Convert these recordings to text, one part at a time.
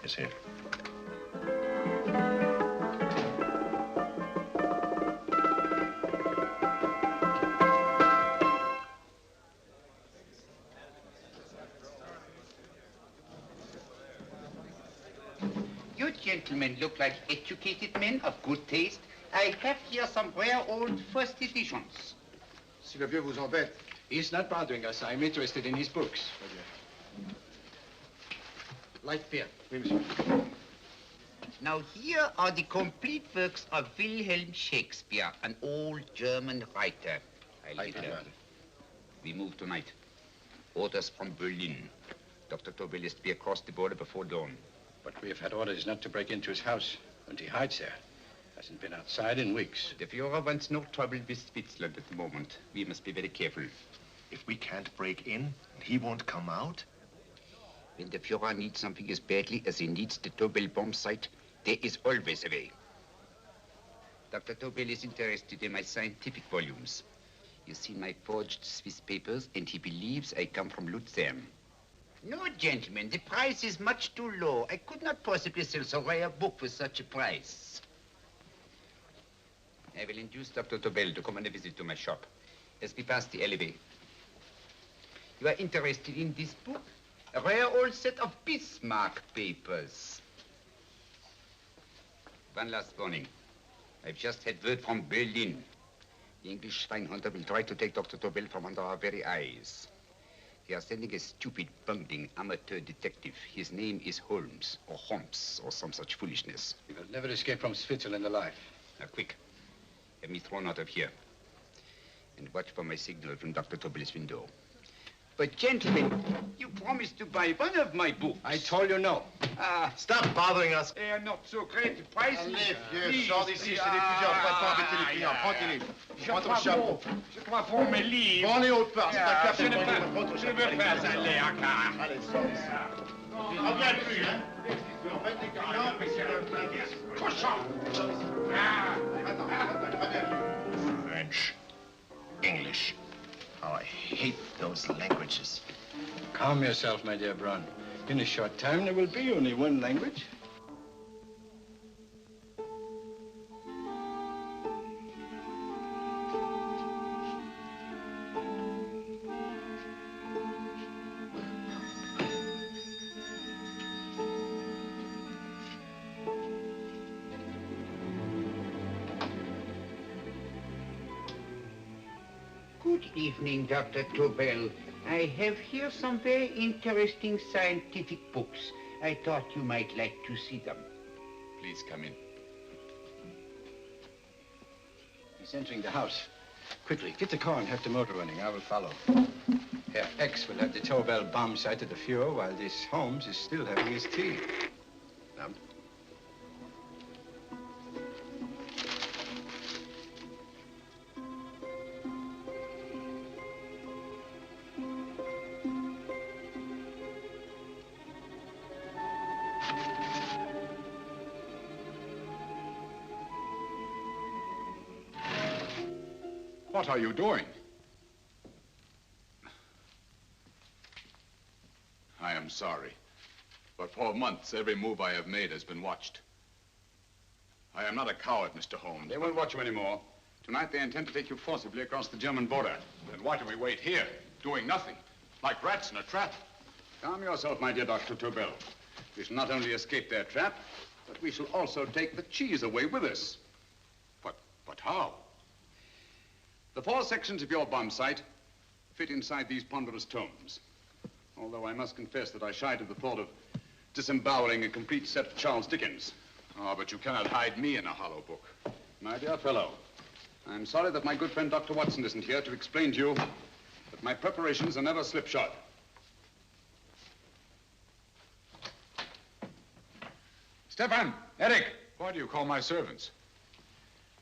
is here. You gentlemen look like educated men of good taste. I have here some rare old first editions. Si le vieux vous embête. He's not bothering us. I'm interested in his books. Light beer. Oui, monsieur. Now here are the complete works of Wilhelm Shakespeare, an old German writer. We move tonight. Orders from Berlin. Dr. Tobel is to be across the border before dawn. But we have had orders not to break into his house, and he hides there. Hasn't been outside in weeks. The Führer wants no trouble with Switzerland at the moment. We must be very careful. If we can't break in, and he won't come out? When the Führer needs something as badly as he needs the Tobel bomb site, there is always a way. Dr. Tobel is interested in my scientific volumes. He's seen my forged Swiss papers, and he believes I come from Luzern. No, gentlemen, the price is much too low. I could not possibly sell so rare a book for such a price. I will induce Dr. Tobel to come on a visit to my shop as we pass the alleyway. You are interested in this book? A rare old set of Bismarck papers. One last warning. I've just had word from Berlin. The English swinehunter will try to take Dr. Tobel from under our very eyes. They are sending a stupid, bungling amateur detective. His name is Holmes, or some such foolishness. He will never escape from Switzerland alive. Now, quick. Have me thrown out of here. And watch for my signal from Dr. Tobel's window. But, gentlemen, you promised to buy one of my books. I told you no. Stop bothering us. They are not so great prices. Allez, vieux, sors d'ici, c'est l'étudiant. Faut pas embêter les clients. Prends-les. Prends ton chapeau. Je crois pour mes livres. Prends-les autres parts. C'est un café. Je ne veux pas aller à car. Allez, sors d'ici. Reviens plus, hein. En fait, les clients, Cochon. Attends. French. English. Oh, I hate those languages. Calm yourself, my dear Braun. In a short time, there will be only one language. Good evening, Dr. Tobel. I have here some very interesting scientific books. I thought you might like to see them. Please come in. He's entering the house. Quickly, get the car and have the motor running. I will follow. Herr X will have the Tobel bomb site at the Führer while this Holmes is still having his tea. Now, what are you doing? I am sorry, but for months, every move I have made has been watched. I am not a coward, Mr. Holmes. They won't watch you anymore. Tonight, they intend to take you forcibly across the German border. Then why do we wait here, doing nothing, like rats in a trap? Calm yourself, my dear Dr. Tobel. We shall not only escape their trap, but we shall also take the cheese away with us. But how? The 4 sections of your bomb site fit inside these ponderous tomes. Although I must confess that I shied at the thought of disemboweling a complete set of Charles Dickens. Oh, but you cannot hide me in a hollow book. My dear fellow, I'm sorry that my good friend Dr. Watson isn't here to explain to you that my preparations are never slipshod. Stefan, Eric, why do you call my servants?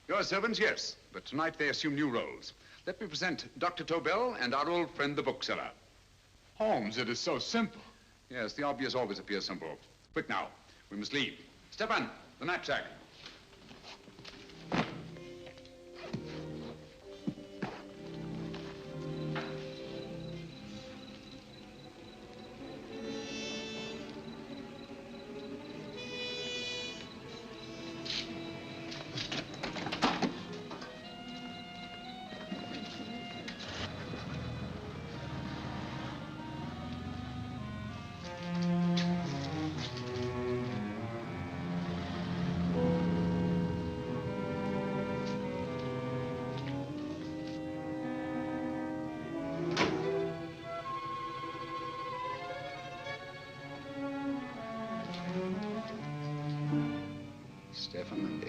Your servants, yes, but tonight they assume new roles. Let me present Dr. Tobel and our old friend, the bookseller. Holmes, it is so simple. Yes, the obvious always appears simple. Quick now, we must leave. Stefan, the knapsack.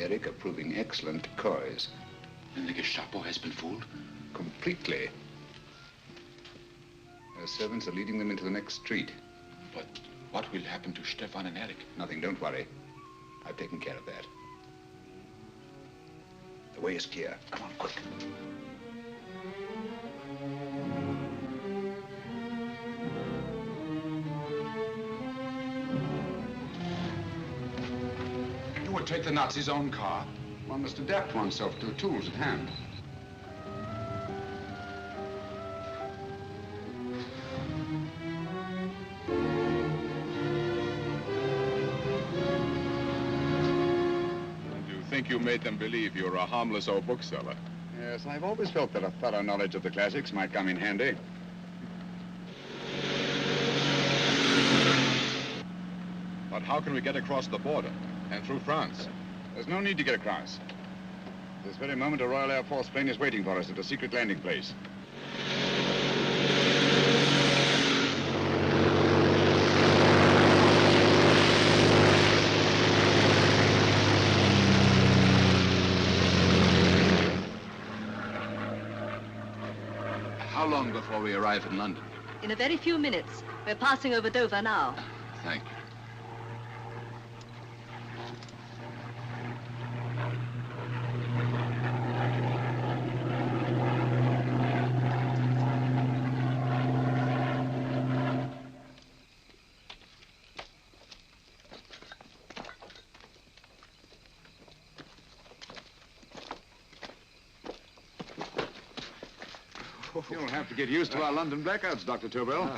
Eric are proving excellent decoys. And the Gestapo has been fooled? Completely. Their servants are leading them into the next street. But what will happen to Stefan and Eric? Nothing, don't worry. I've taken care of that. The way is clear. Come on, quick. You would take the Nazis' own car. One must adapt oneself to the tools at hand. Think you made them believe you were a harmless old bookseller? Yes, I've always felt that a thorough knowledge of the classics might come in handy. But how can we get across the border and through France? There's no need to get across. This very moment, a Royal Air Force plane is waiting for us at a secret landing place. How long before we arrive in London? In a very few minutes. We're passing over Dover now. Thank you. You'll have to get used to our London blackouts, Dr. Tobel.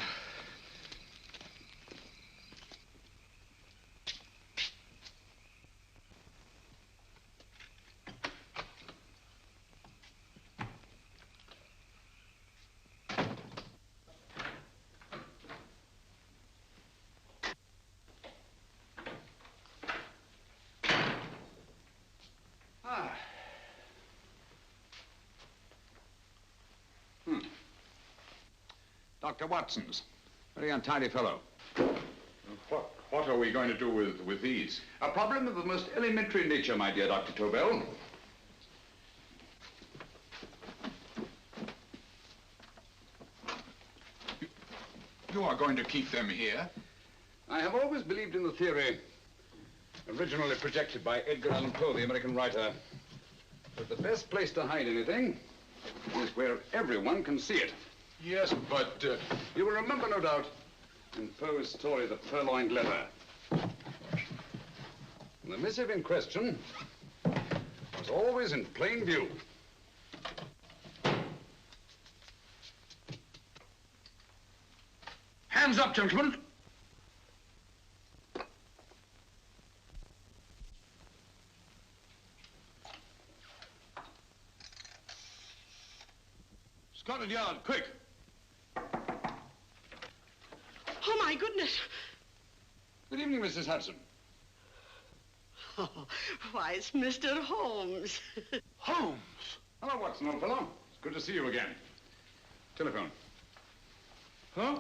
Dr. Watson's. Very untidy fellow. What are we going to do with these? A problem of the most elementary nature, my dear Dr. Tobel. You are going to keep them here? I have always believed in the theory, originally projected by Edgar Allan Poe, the American writer, that the best place to hide anything is where everyone can see it. Yes, but... You will remember, no doubt, in Poe's story, The Purloined Letter. The missive in question was always in plain view. Hands up, gentlemen. Scotland Yard, quick. Oh, my goodness. Good evening, Mrs. Hudson. Oh, why, it's Mr. Holmes. Holmes. Hello, Watson, old fellow. It's good to see you again. Telephone. Huh?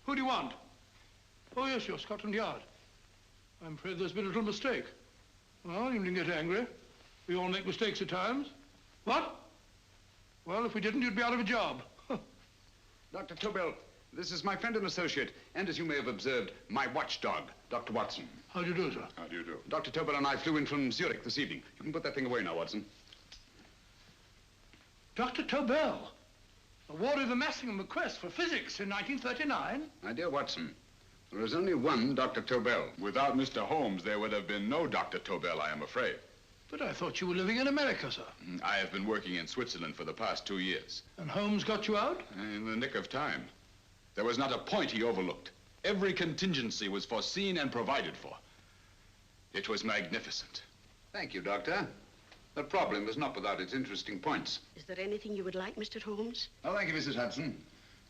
Who do you want? Oh, yes, you're Scotland Yard. I'm afraid there's been a little mistake. Well, you needn't get angry. We all make mistakes at times. What? Well, if we didn't, you'd be out of a job. Dr. Tobel, this is my friend and associate, and as you may have observed, my watchdog, Dr. Watson. How do you do, sir? How do you do? Dr. Tobel and I flew in from Zurich this evening. You can put that thing away now, Watson. Dr. Tobel, awarded the Massingham Bequest for physics in 1939. My dear Watson, there is only one Dr. Tobel. Without Mr. Holmes, there would have been no Dr. Tobel, I am afraid. But I thought you were living in America, sir. I have been working in Switzerland for the past 2 years. And Holmes got you out? In the nick of time. There was not a point he overlooked. Every contingency was foreseen and provided for. It was magnificent. Thank you, Doctor. The problem is not without its interesting points. Is there anything you would like, Mr. Holmes? Oh, thank you, Mrs. Hudson.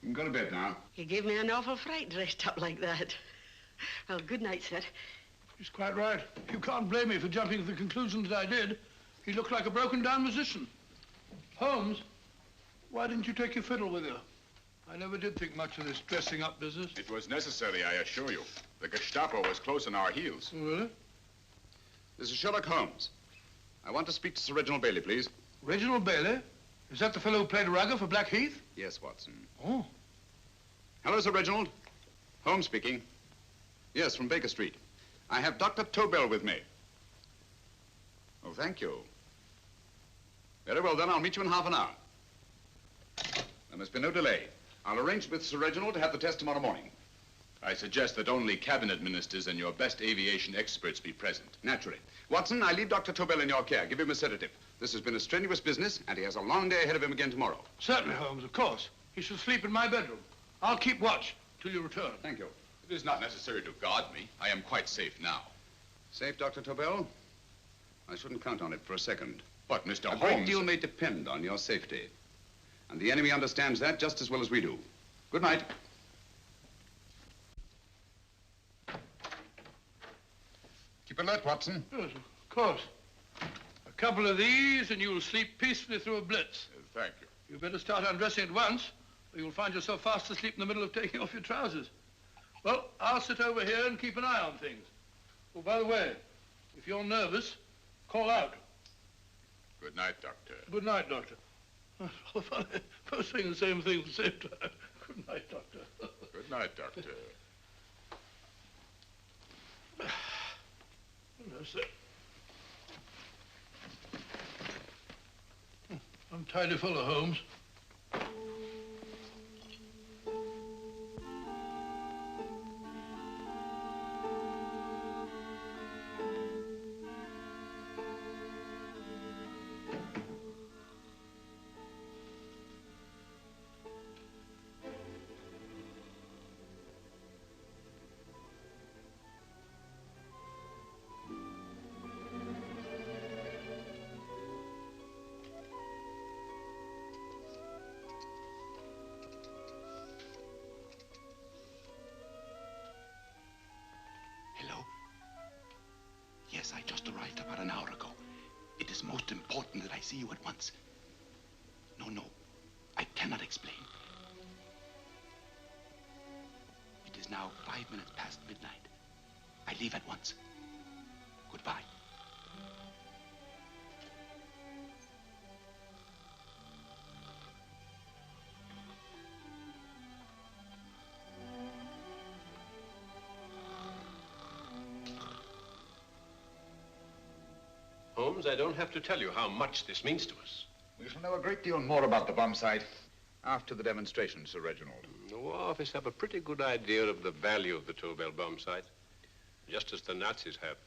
You can go to bed now. You gave me an awful fright dressed up like that. Well, good night, sir. He's quite right. You can't blame me for jumping to the conclusion that I did. He looked like a broken-down musician. Holmes, why didn't you take your fiddle with you? I never did think much of this dressing-up business. It was necessary, I assure you. The Gestapo was close on our heels. Oh, really? This is Sherlock Holmes. I want to speak to Sir Reginald Bailey, please. Reginald Bailey? Is that the fellow who played Rugger for Blackheath? Yes, Watson. Oh. Hello, Sir Reginald. Holmes speaking. Yes, from Baker Street. I have Dr. Tobel with me. Oh, thank you. Very well, then. I'll meet you in half an hour. There must be no delay. I'll arrange with Sir Reginald to have the test tomorrow morning. I suggest that only cabinet ministers and your best aviation experts be present. Naturally. Watson, I leave Dr. Tobel in your care. Give him a sedative. This has been a strenuous business, and he has a long day ahead of him again tomorrow. Certainly, Holmes, of course. He should sleep in my bedroom. I'll keep watch till you return. Thank you. It is not necessary to guard me. I am quite safe now. Safe, Dr. Tobel? I shouldn't count on it for a second. But, Mr. A Holmes... great deal may depend on your safety. And the enemy understands that just as well as we do. Good night. Keep alert, Watson. Yes, of course. A couple of these and you'll sleep peacefully through a blitz. Thank you. You better start undressing at once, or you'll find yourself fast asleep in the middle of taking off your trousers. Well, I'll sit over here and keep an eye on things. Oh, by the way, if you're nervous, call out. Good night, Doctor. Good night, Doctor. Both saying the same thing at the same time. Good night, Doctor. Good night, Doctor. No, sir. I'm tidy full of Holmes. Yes, I just arrived about an hour ago. It is most important that I see you at once. No, I cannot explain. It is now 5 minutes past midnight. I leave at once. Goodbye. Holmes, I don't have to tell you how much this means to us. We shall know a great deal more about the bomb site after the demonstration, Sir Reginald. The War Office have a pretty good idea of the value of the Tobel bomb site, just as the Nazis have.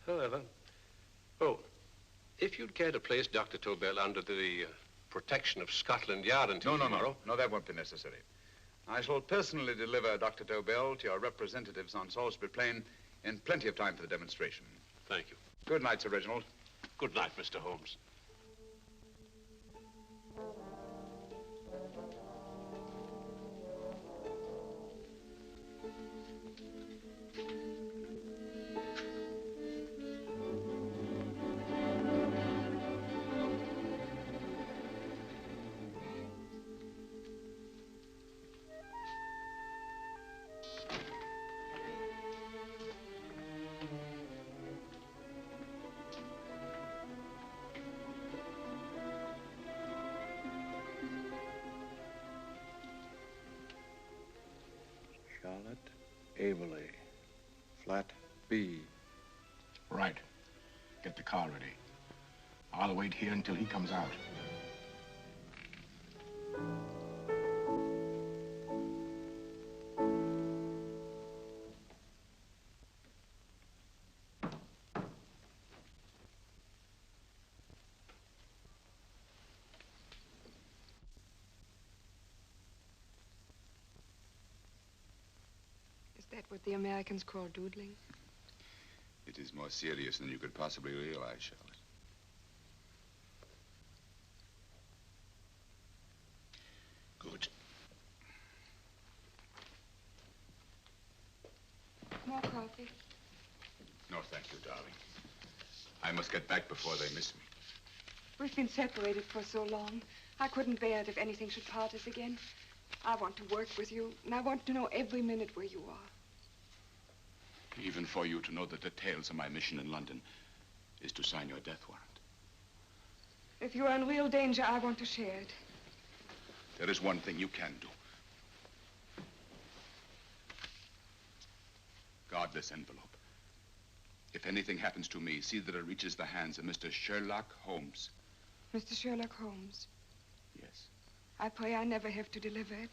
However, if you'd care to place Dr. Tobel under the protection of Scotland Yard until tomorrow... No, that won't be necessary. I shall personally deliver Dr. Tobel to your representatives on Salisbury Plain in plenty of time for the demonstration. Thank you. Good night, Sir Reginald. Good night, Mr. Holmes. Averley, flat B. Right. Get the car ready. I'll wait here until he comes out. Is that what the Americans call doodling? It is more serious than you could possibly realize, Charlotte. Good. More coffee? No, thank you, darling. I must get back before they miss me. We've been separated for so long. I couldn't bear it if anything should part us again. I want to work with you, and I want to know every minute where you are. Even for you to know the details of my mission in London, is to sign your death warrant. If you are in real danger, I want to share it. There is one thing you can do. Guard this envelope. If anything happens to me, see that it reaches the hands of Mr. Sherlock Holmes. Mr. Sherlock Holmes. Yes. I pray I never have to deliver it.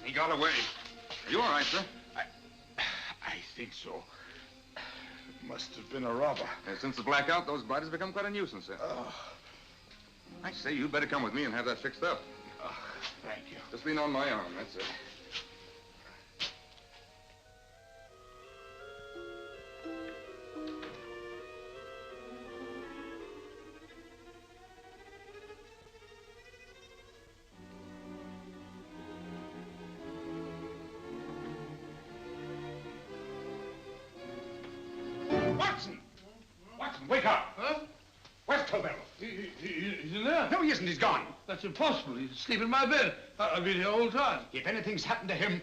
He got away. Are you all right, sir? I think so. It must have been a robber. Since the blackout, those bodies have become quite a nuisance, sir. I say, you'd better come with me and have that fixed up. Thank you. Just lean on my arm, that's it. Watson! Watson, wake up! Huh? Where's Tobel? He's in there. No, he isn't. He's gone. That's impossible. He's asleep in my bed. I've been here all the time. If anything's happened to him...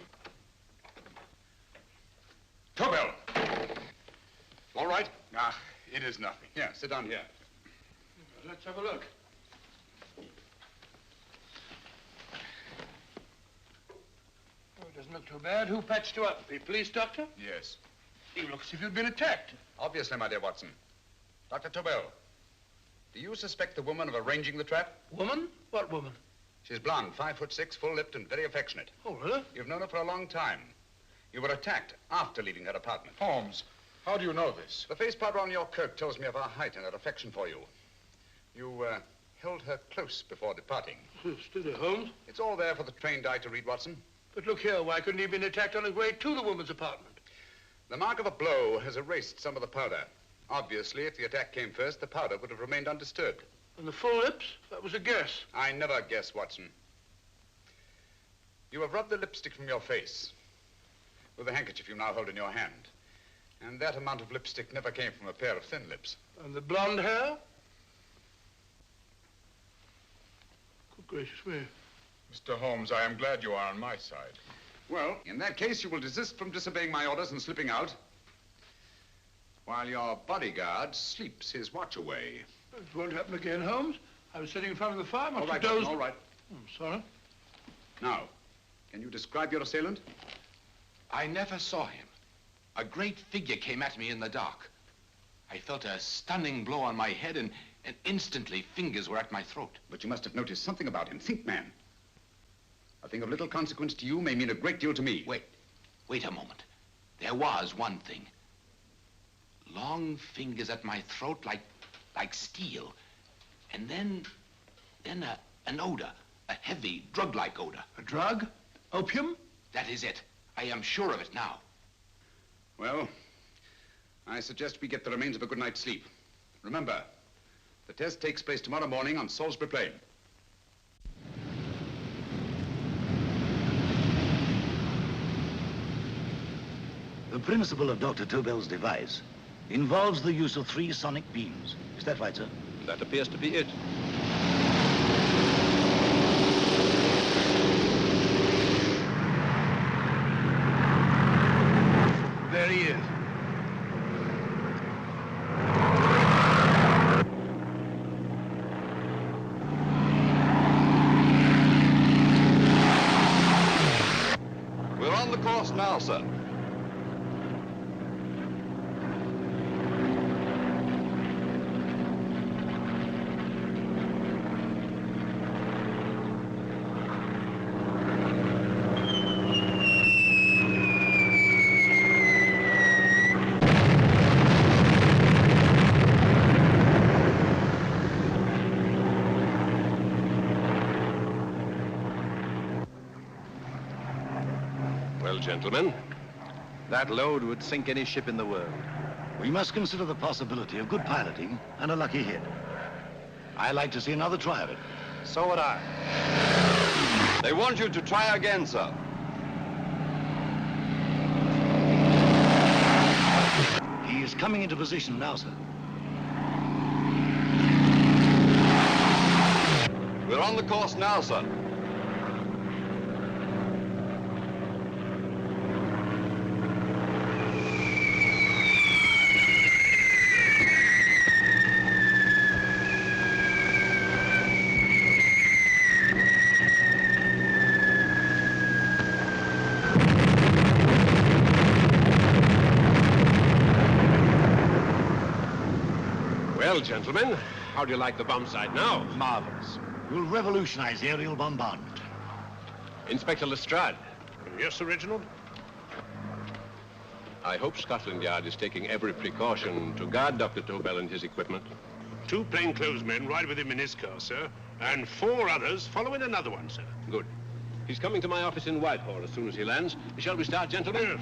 Tobel! All right? It is nothing. Yeah, sit down here. Let's have a look. Oh, it doesn't look too bad. Who patched you up? The police doctor? Yes. You look as if you'd been attacked. Obviously, my dear Watson. Dr. Tobel, do you suspect the woman of arranging the trap? Woman? What woman? She's blonde, 5'6", full-lipped, and very affectionate. Oh, really? You've known her for a long time. You were attacked after leaving her apartment. Holmes, how do you know this? The face powder on your coat tells me of her height and her affection for you. You held her close before departing. Steady, Holmes. It's all there for the trained eye to read, Watson. But look here, why couldn't he have been attacked on his way to the woman's apartment? The mark of a blow has erased some of the powder. Obviously, if the attack came first, the powder would have remained undisturbed. And the full lips? That was a guess. I never guess, Watson. You have rubbed the lipstick from your face with the handkerchief you now hold in your hand. And that amount of lipstick never came from a pair of thin lips. And the blonde hair? Good gracious me. Mr. Holmes, I am glad you are on my side. Well, in that case, you will desist from disobeying my orders and slipping out while your bodyguard sleeps his watch away. It won't happen again, Holmes. I was sitting in front of the fire. All right, Watson, all right. I'm sorry. Now, can you describe your assailant? I never saw him. A great figure came at me in the dark. I felt a stunning blow on my head, and instantly fingers were at my throat. But you must have noticed something about him. Think, man. A thing of little consequence to you may mean a great deal to me. Wait a moment. There was one thing. Long fingers at my throat like steel. And then an odor, a heavy, drug-like odor. A drug? Opium? That is it. I am sure of it now. Well, I suggest we get the remains of a good night's sleep. Remember, the test takes place tomorrow morning on Salisbury Plain. The principle of Dr. Tobel's device involves the use of 3 sonic beams. Is that right, sir? That appears to be it. There he is. We're on the course now, sir. gentlemen. That load would sink any ship in the world. We must consider the possibility of good piloting and a lucky hit. I like to see another try of it. So would I. They want you to try again, sir. He is coming into position now, sir. We're on the course now, sir. Well, gentlemen, how do you like the bomb sight now? Marvelous. We'll revolutionize the aerial bombardment. Inspector Lestrade. Yes, Sir Reginald? I hope Scotland Yard is taking every precaution to guard Dr. Tobel and his equipment. 2 plainclothes men ride with him in his car, sir, and 4 others follow in another one, sir. Good. He's coming to my office in Whitehall as soon as he lands. Shall we start, gentlemen? Yes.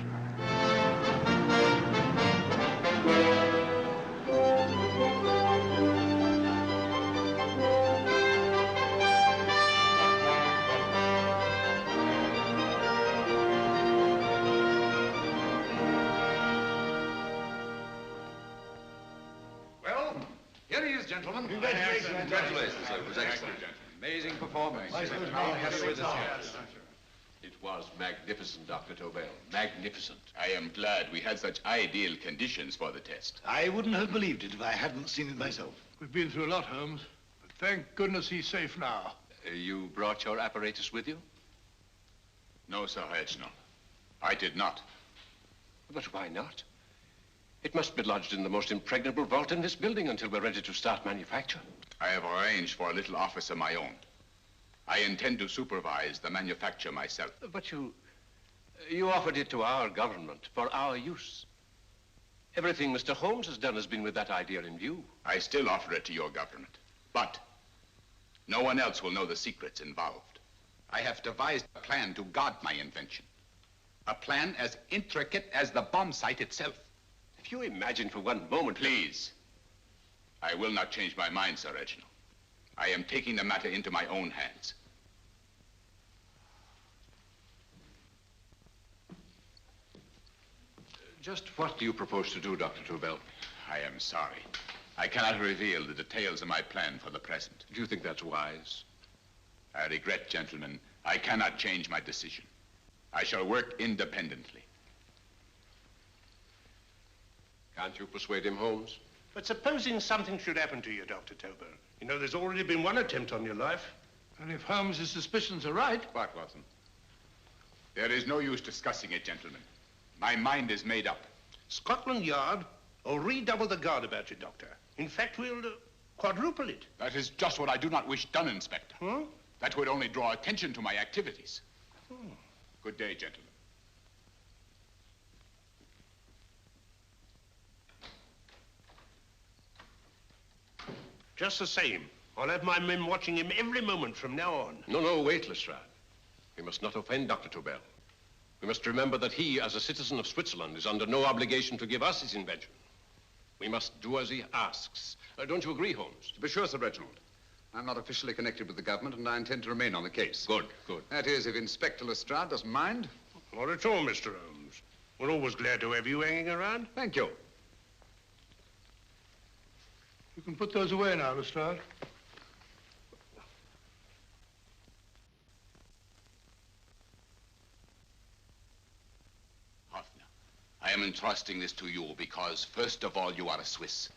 Here he is, gentlemen. Congratulations. Congratulations, sir. It was excellent. Amazing performance. It was magnificent, Dr. Tobel. Magnificent. I am glad we had such ideal conditions for the test. I wouldn't have believed it if I hadn't seen it myself. We've been through a lot, Holmes, but thank goodness he's safe now. You brought your apparatus with you? No, Sir Reginald. I did not. But why not? It must be lodged in the most impregnable vault in this building until we're ready to start manufacture. I have arranged for a little office of my own. I intend to supervise the manufacture myself. But you offered it to our government for our use. Everything Mr. Holmes has done has been with that idea in view. I still offer it to your government, but no one else will know the secrets involved. I have devised a plan to guard my invention. A plan as intricate as the bomb sight itself. If you imagine for one moment... Please. I will not change my mind, Sir Reginald. I am taking the matter into my own hands. Just what do you propose to do, Dr. Tobel? I am sorry. I cannot reveal the details of my plan for the present. Do you think that's wise? I regret, gentlemen, I cannot change my decision. I shall work independently. Can't you persuade him, Holmes? But supposing something should happen to you, Dr. Tobel. You know, there's already been one attempt on your life. And if Holmes' suspicions are right... What, Watson? There is no use discussing it, gentlemen. My mind is made up. Scotland Yard will redouble the guard about you, Doctor. In fact, we'll quadruple it. That is just what I do not wish done, Inspector. Huh? That would only draw attention to my activities. Good day, gentlemen. Just the same, I'll have my men watching him every moment from now on. No, wait, Lestrade. We must not offend Dr. Tobel. We must remember that he, as a citizen of Switzerland, is under no obligation to give us his invention. We must do as he asks. Don't you agree, Holmes? To be sure, Sir Reginald. I'm not officially connected with the government, and I intend to remain on the case. Good. That is, if Inspector Lestrade doesn't mind. Not at all, Mr. Holmes. We're always glad to have you hanging around. Thank you. You can put those away now, Lestrade. I am entrusting this to you because, first of all, you are a Swiss.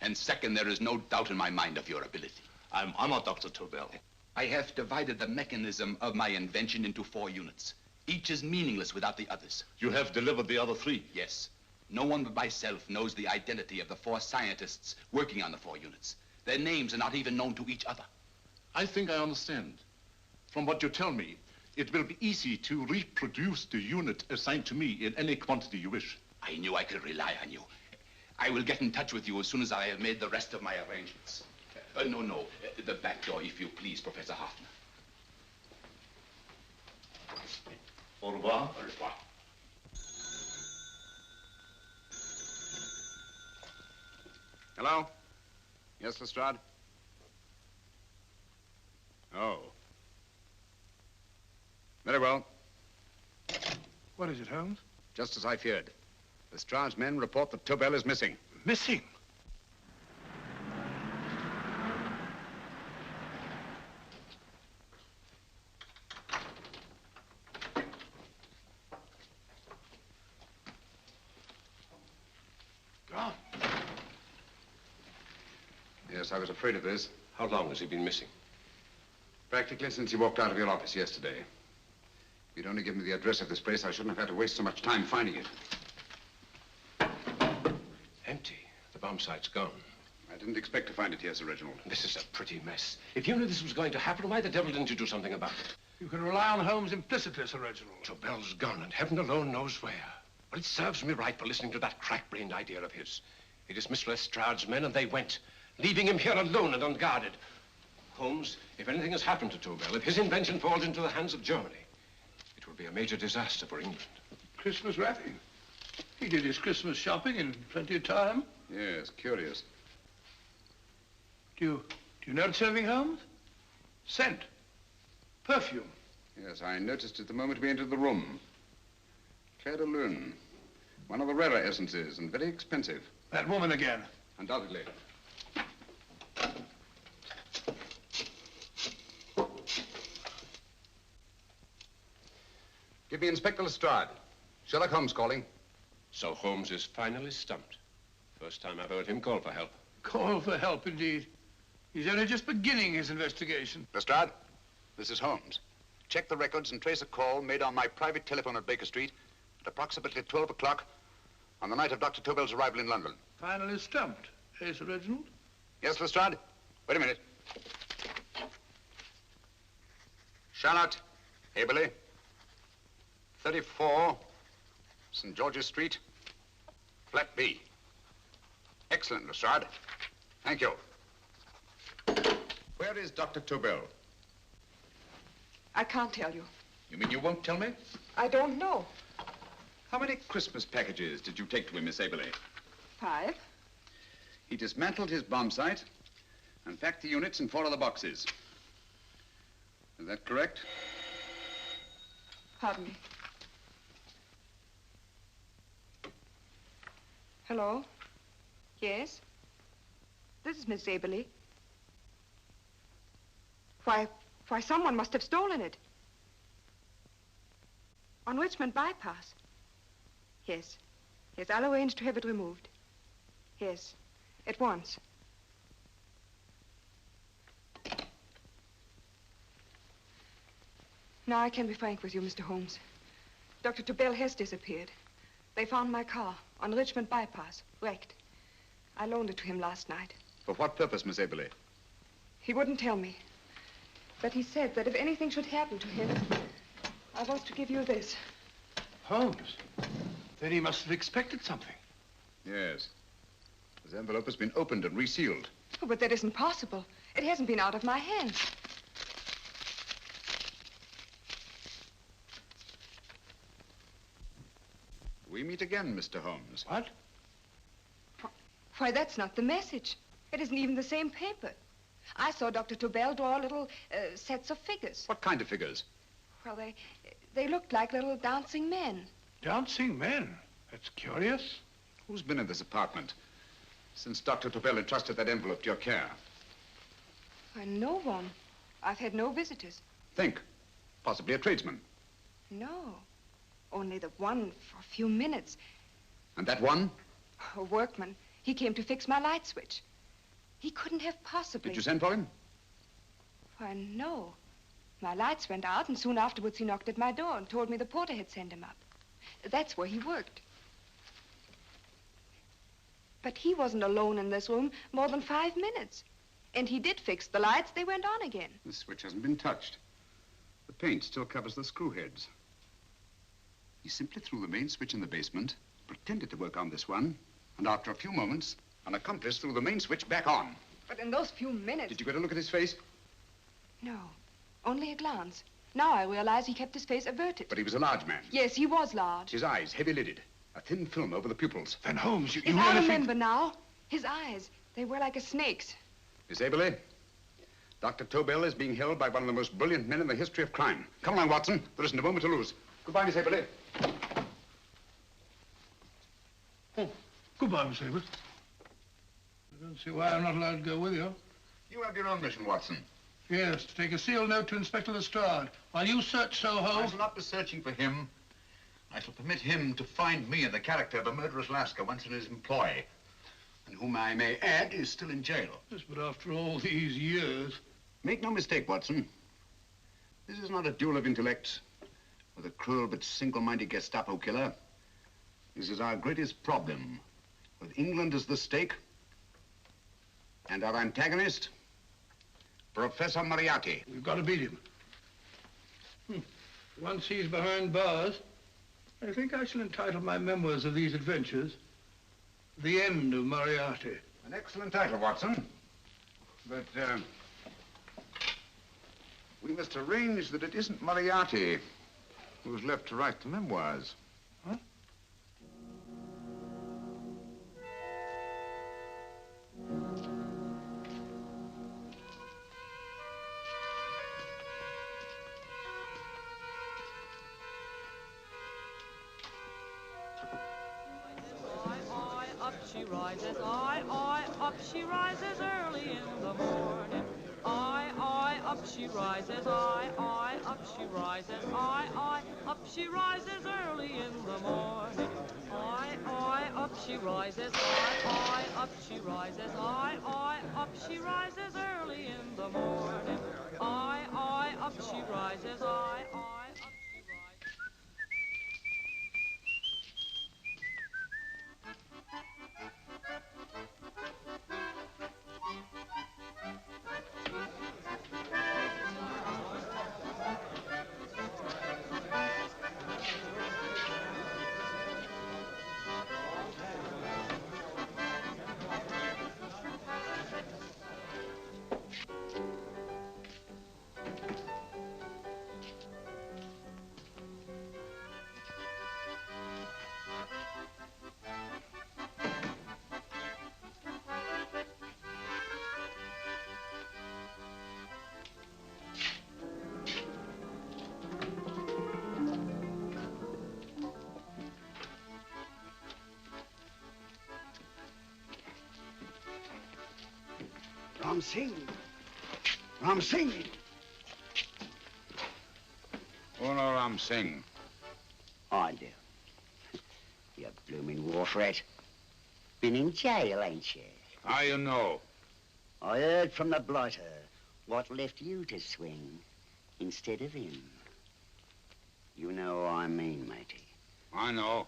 And second, there is no doubt in my mind of your ability. I'm honored, Dr. Tobel. I have divided the mechanism of my invention into 4 units. Each is meaningless without the others. You have delivered the other 3? Yes. No one but myself knows the identity of the 4 scientists working on the 4 units. Their names are not even known to each other. I think I understand. From what you tell me, it will be easy to reproduce the unit assigned to me in any quantity you wish. I knew I could rely on you. I will get in touch with you as soon as I have made the rest of my arrangements. No. The back door, if you please, Professor Hoffner. Au revoir. Au revoir. Hello? Yes, Lestrade? Oh. Very well. What is it, Holmes? Just as I feared. Lestrade's men report that Tobel is missing. Missing? Gone. Yes, I was afraid of this. How long has he been missing? Practically since he walked out of your office yesterday. If you'd only given me the address of this place, I shouldn't have had to waste so much time finding it. Empty. The bomb site's gone. I didn't expect to find it here, Sir Reginald. This is a pretty mess. If you knew this was going to happen, why the devil didn't you do something about it? You can rely on Holmes implicitly, Sir Reginald. Tobel's gone, and heaven alone knows where. But it serves me right for listening to that crack-brained idea of his. He dismissed Lestrade's men, and they went, leaving him here alone and unguarded. Holmes, if anything has happened to Tobel, if his invention falls into the hands of Germany, it will be a major disaster for England. Christmas wrapping. He did his Christmas shopping in plenty of time. Yes, curious. Do you notice anything, Holmes? Scent. Perfume. Yes, I noticed it the moment we entered the room. Clair de Lune. One of the rarer essences, and very expensive. That woman again. Undoubtedly. Give me Inspector Lestrade. Sherlock Holmes calling. So Holmes is finally stumped. First time I've heard him call for help. Call for help, indeed. He's only just beginning his investigation. Lestrade, this is Holmes. Check the records and trace a call made on my private telephone at Baker Street at approximately 12 o'clock on the night of Dr. Tobel's arrival in London. Finally stumped, eh, Sir Reginald? Yes, Lestrade? Wait a minute. Charlotte, Haberley, 34, St. George's Street, flat B. Excellent, Lestrade. Thank you. Where is Dr. Tobel? I can't tell you. You mean you won't tell me? I don't know. How many Christmas packages did you take to him, Miss Haberley? 5. He dismantled his bomb site and packed the units in 4 other boxes. Is that correct? Pardon me. Hello? Yes? This is Miss Haberley. Why, someone must have stolen it. On Richmond Bypass. Yes. Yes, I'll arrange to have it removed. Yes, at once. Now I can be frank with you, Mr. Holmes. Dr. Tobel has disappeared. They found my car on Richmond Bypass, wrecked. I loaned it to him last night. For what purpose, Miss Haberley? He wouldn't tell me. But he said that if anything should happen to him, I was to give you this. Holmes? Then he must have expected something. Yes. This envelope has been opened and resealed. Oh, but that isn't possible. It hasn't been out of my hands. We meet again, Mr. Holmes. What? Why, that's not the message. It isn't even the same paper. I saw Dr. Tobel draw little sets of figures. What kind of figures? Well, they looked like little dancing men. Dancing men? That's curious. Who's been in this apartment since Dr. Tobel entrusted that envelope to your care? Why, no one. I've had no visitors. Think. Possibly a tradesman. No. Only the one for a few minutes. And that one? A workman. He came to fix my light switch. He couldn't have possibly... Did you send for him? Why, no. My lights went out, and soon afterwards he knocked at my door and told me the porter had sent him up. That's where he worked. But he wasn't alone in this room more than 5 minutes. And he did fix the lights. They went on again. The switch hasn't been touched. The paint still covers the screw heads. He simply threw the main switch in the basement, pretended to work on this one, and after a few moments, an accomplice threw the main switch back on. But in those few minutes... Did you get a look at his face? No, only a glance. Now I realize he kept his face averted. But he was a large man. Yes, he was large. His eyes, heavy-lidded. A thin film over the pupils. Then, Holmes, you I remember now. His eyes, They were like a snake's. Miss Aberley, Dr. Tobel is being held by one of the most brilliant men in the history of crime. Come along, Watson. There isn't a moment to lose. Goodbye, Miss Aberley. Oh, goodbye, Miss Aberley. I don't see why I'm not allowed to go with you. You have your own mission, Watson. Yes, to take a sealed note to Inspector Lestrade. While you search Soho... I shall not be searching for him. I shall permit him to find me in the character of a murderous Lascar once in his employ, and whom I may add is still in jail. Yes, but after all these years... Make no mistake, Watson. This is not a duel of intellects with a cruel but single-minded Gestapo killer. This is our greatest problem, with England as the stake, and our antagonist, Professor Moriarty. We've got to beat him. Once he's behind bars, I think I shall entitle my memoirs of these adventures, The End of Moriarty. An excellent title, Watson. But, we must arrange that it isn't Moriarty who's left to write the memoirs. Huh? Up she rises, up she rises early in the morning. Up she rises, up she rises, up she rises early in the morning. Up she rises, up she rises, up she rises early in the morning. Up she rises, up she rises. Ram Singh. Ram Singh. Oh, no, Ram Singh. I do. You blooming wharf rat. Been in jail, ain't you? How you know? I heard from the blighter what left you to swing instead of him. You know what I mean, matey. I know.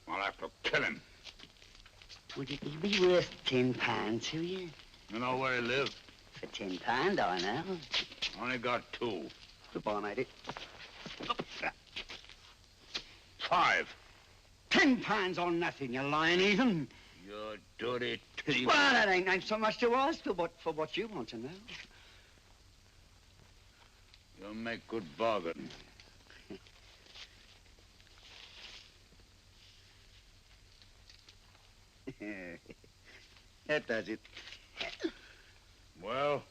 I'll have to kill him. Would it be worth £10 to you? You know where he lives? For £10, I know. Only got 2. Goodbye, matey. 5. £10 on nothing, you lying heathen. You dirty thief. Well, that ain't so much to ask for what you want to know. You make good bargain. That does it. Well?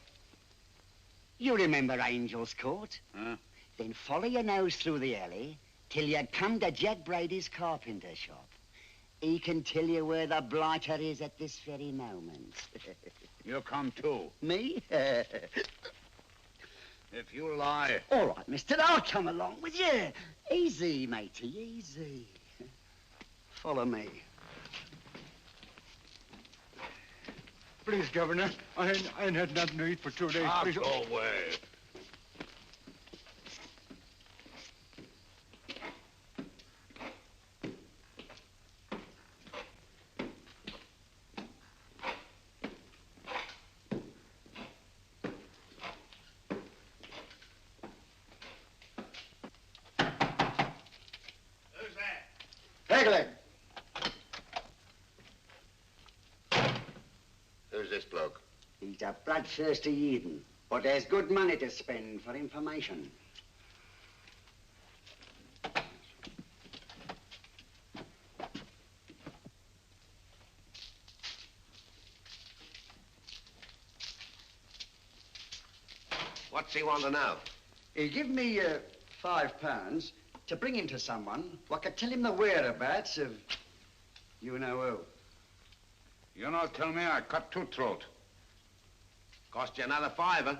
You remember Angel's Court? Huh? Then follow your nose through the alley till you come to Jack Brady's carpenter shop. He can tell you where the blighter is at this very moment. You come too. Me? If you lie... All right, mister, I'll come along with you. Easy, matey, easy. Follow me. Please, Governor, I ain't had nothing to eat for 2 days. Please. Go away. Who's this bloke? He's a bloodthirsty heathen, but there's good money to spend for information. What's he want to know? He give me £5 to bring him to someone what could tell him the whereabouts of you know who. You not tell me I cut two throat. Cost you another £5.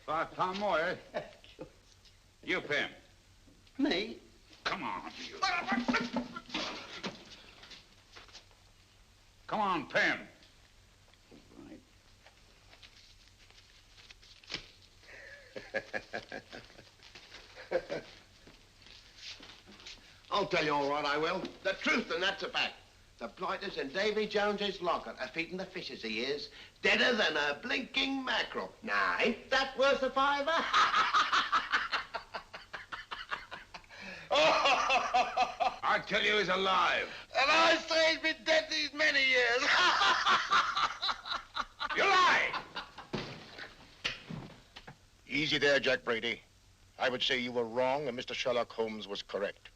£5 more, eh? You pay him. Me? Come on, you. Come on, pay him. I'll tell you all right, I will. The truth, and that's a fact. The blighters in Davy Jones's locker are feeding the fishes, he is. Deader than a blinking mackerel. Now, ain't that worth a £5? I tell you he's alive. And I say he's been dead these many years. You lie! Easy there, Jack Brady. I would say you were wrong and Mr. Sherlock Holmes was correct.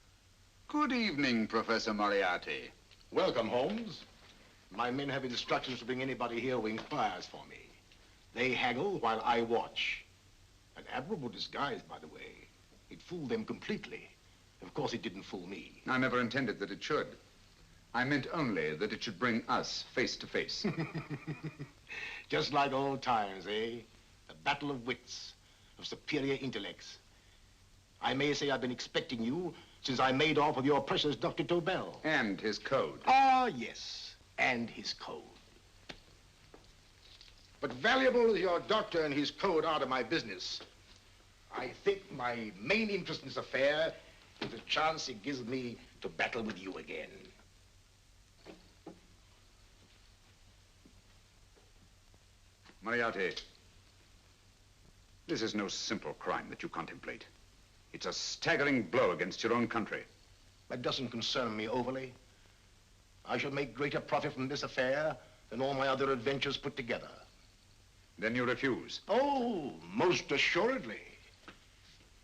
Good evening, Professor Moriarty. Welcome, Holmes. My men have instructions to bring anybody here who inquires for me. They haggle while I watch. An admirable disguise, by the way. It fooled them completely. Of course, it didn't fool me. I never intended that it should. I meant only that it should bring us face to face. Just like old times, eh? A battle of wits, of superior intellects. I may say I've been expecting you since I made off with your precious Dr. Tobel. And his code. Ah, yes, and his code. But valuable as your doctor and his code are to my business, I think my main interest in this affair is the chance it gives me to battle with you again. Moriarty, this is no simple crime that you contemplate. It's a staggering blow against your own country. That doesn't concern me overly. I shall make greater profit from this affair than all my other adventures put together. Then you refuse? Oh, most assuredly.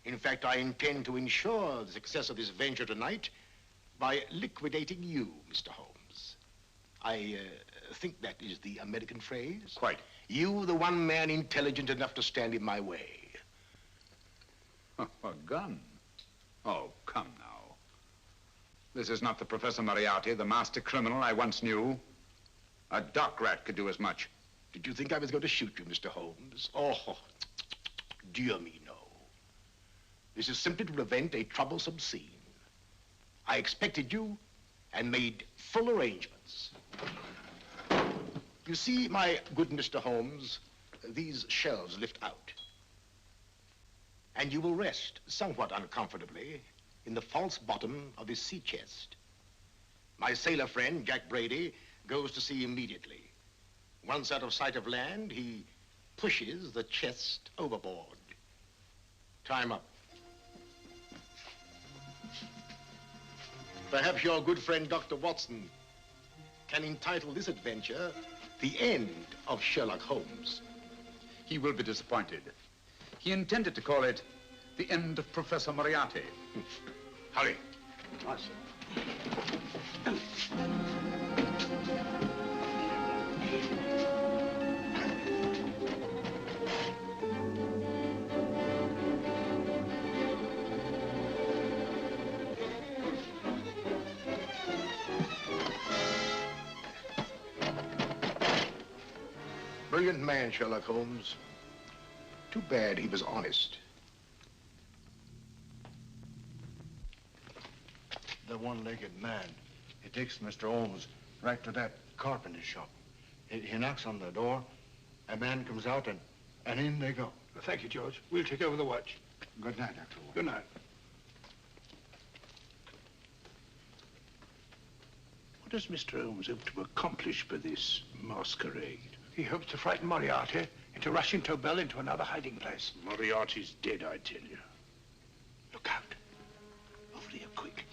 In fact, I intend to ensure the success of this venture tonight by liquidating you, Mr. Holmes. I think that is the American phrase. Quite. You, the one man intelligent enough to stand in my way. A gun? Oh, come now. This is not the Professor Moriarty, the master criminal I once knew. A dock rat could do as much. Did you think I was going to shoot you, Mr. Holmes? Oh, dear me, no. This is simply to prevent a troublesome scene. I expected you and made full arrangements. You see, my good Mr. Holmes, these shelves lift out. And you will rest somewhat uncomfortably in the false bottom of his sea chest. My sailor friend, Jack Brady, goes to sea immediately. Once out of sight of land, he pushes the chest overboard. Time up. Perhaps your good friend, Dr. Watson, can entitle this adventure The End of Sherlock Holmes. He will be disappointed. He intended to call it The End of Professor Moriarty. Hurry. Brilliant man, Sherlock Holmes. Too bad he was honest. The one-legged man. He takes Mr. Holmes right to that carpenter shop. He knocks on the door, a man comes out, and in they go. Thank you, George. We'll take over the watch. Good night, Dr. Holmes. Good night. What does Mr. Holmes hope to accomplish by this masquerade? He hopes to frighten Moriarty into rushing Tobel into another hiding place. Moriarty's dead, I tell you. Look out. Over here, quick.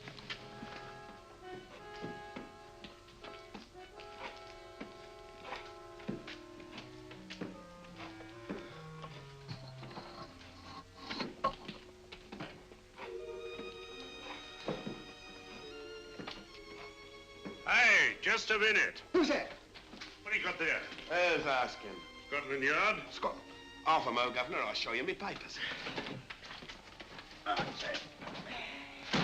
Hey, just a minute. Who's that? What do you got there? Who's asking? Scotland Yard? Scotland. Half a mo, Governor. I'll show you me papers. That's it. There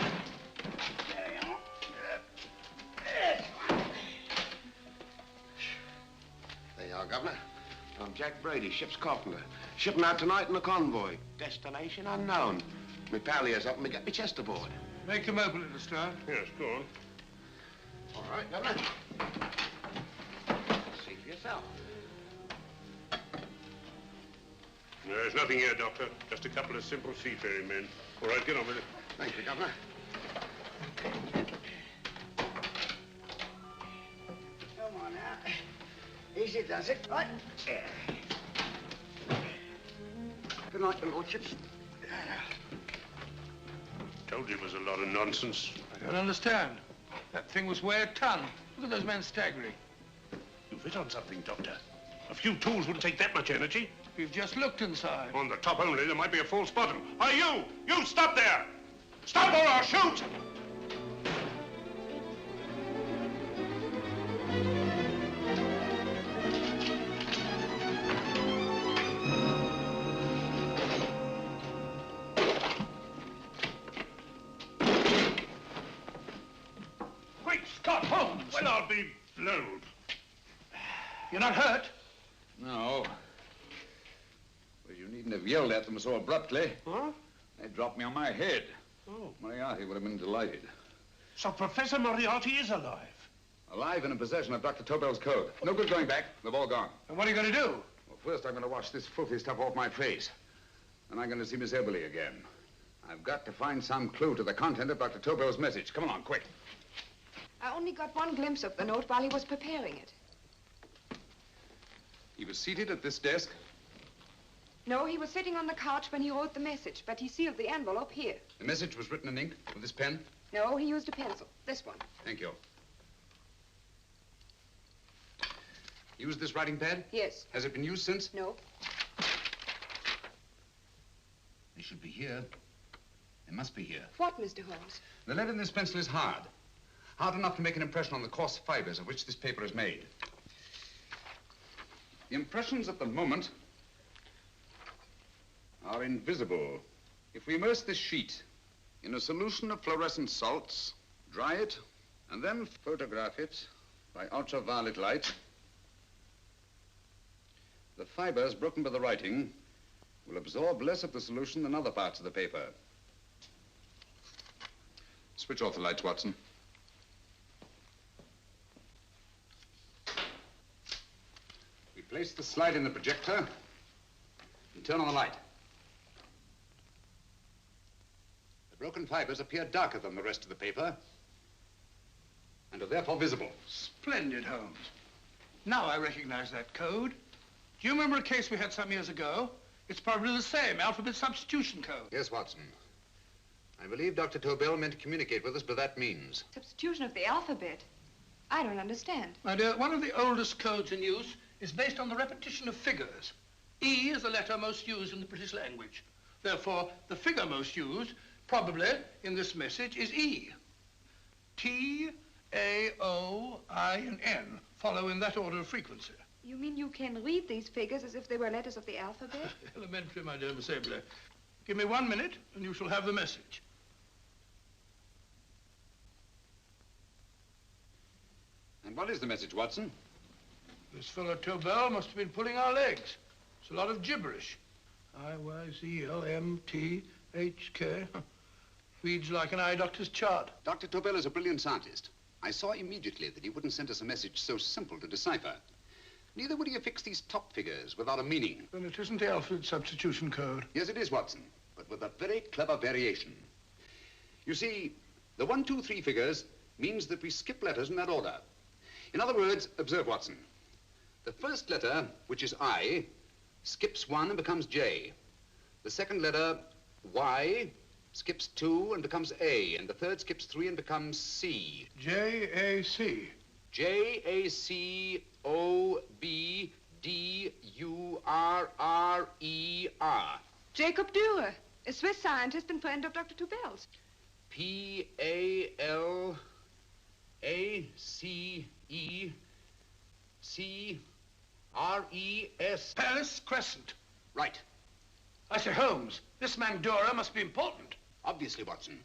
you are. There you are, Governor. I'm Jack Brady, ship's carpenter. Shipping out tonight in a convoy. Destination unknown. Me pal here's helping me get me chest aboard. Make him open it, Lestrade. Yes, go on. All right, Governor. See for yourself. There's nothing here, Doctor. Just a couple of simple seafaring men. All right, get on with it. Thank you, Governor. Come on now. Easy does it. Right. Good night, your lordships. Told you it was a lot of nonsense. I don't understand. That thing was weigh a ton. Look at those men staggering. You've hit on something, Doctor. A few tools wouldn't take that much energy. We've just looked inside. On the top only, there might be a false bottom. Hey, you! You stop there! Stop or I'll shoot! Great Scott, Holmes! Well, I'll be blowed. You're not hurt? No. Well, you needn't have yelled at them so abruptly. Huh? They dropped me on my head. Oh. Moriarty would have been delighted. So Professor Moriarty is alive? Alive and in possession of Dr. Tobel's code. No good going back. They've all gone. And what are you going to do? Well, first I'm going to wash this filthy stuff off my face. Then I'm going to see Miss Eberly again. I've got to find some clue to the content of Dr. Tobel's message. Come along, quick. I only got one glimpse of the note while he was preparing it. He was seated at this desk. No, he was sitting on the couch when he wrote the message, but he sealed the envelope here. The message was written in ink with this pen? No, he used a pencil. This one. Thank you. Used this writing pad? Yes. Has it been used since? No. They should be here. They must be here. What, Mr. Holmes? The lead in this pencil is hard. Hard enough to make an impression on the coarse fibers of which this paper is made. The impressions at the moment are invisible. If we immerse this sheet in a solution of fluorescent salts, dry it, and then photograph it by ultraviolet light, the fibers broken by the writing will absorb less of the solution than other parts of the paper. Switch off the lights, Watson. We place the slide in the projector and turn on the light. The broken fibers appear darker than the rest of the paper and are therefore visible. Splendid, Holmes. Now I recognize that code. Do you remember a case we had some years ago? It's probably the same, alphabet substitution code. Yes, Watson. I believe Dr. Tobel meant to communicate with us by that means. Substitution of the alphabet? I don't understand. My dear, one of the oldest codes in use is based on the repetition of figures. E is the letter most used in the British language. Therefore, the figure most used, probably, in this message is E. T, A, O, I, and N follow in that order of frequency. You mean you can read these figures as if they were letters of the alphabet? Elementary, my dear Miss Eberly. Give me 1 minute, and you shall have the message. And what is the message, Watson? This fellow Tobel must have been pulling our legs. It's a lot of gibberish. I-Y-Z-L-M-T-H-K. Reads like an eye doctor's chart. Dr. Tobel is a brilliant scientist. I saw immediately that he wouldn't send us a message so simple to decipher. Neither would he affix these top figures without a meaning. Then it isn't the alphabet substitution code. Yes, it is, Watson, but with a very clever variation. You see, the 1, 2, 3 figures means that we skip letters in that order. In other words, observe, Watson. The first letter, which is I, skips 1 and becomes J. The second letter, Y, skips 2 and becomes A. And the third skips 3 and becomes C. J-A-C. J-A-C-O-B-D-U-R-R-E-R. Jacob Dürer, a Swiss scientist and friend of Dr. Tobel's. P-A-L-A-C-E-C-R-E-S. Paris Crescent. Right. I say, Holmes, this man Dora must be important. Obviously, Watson.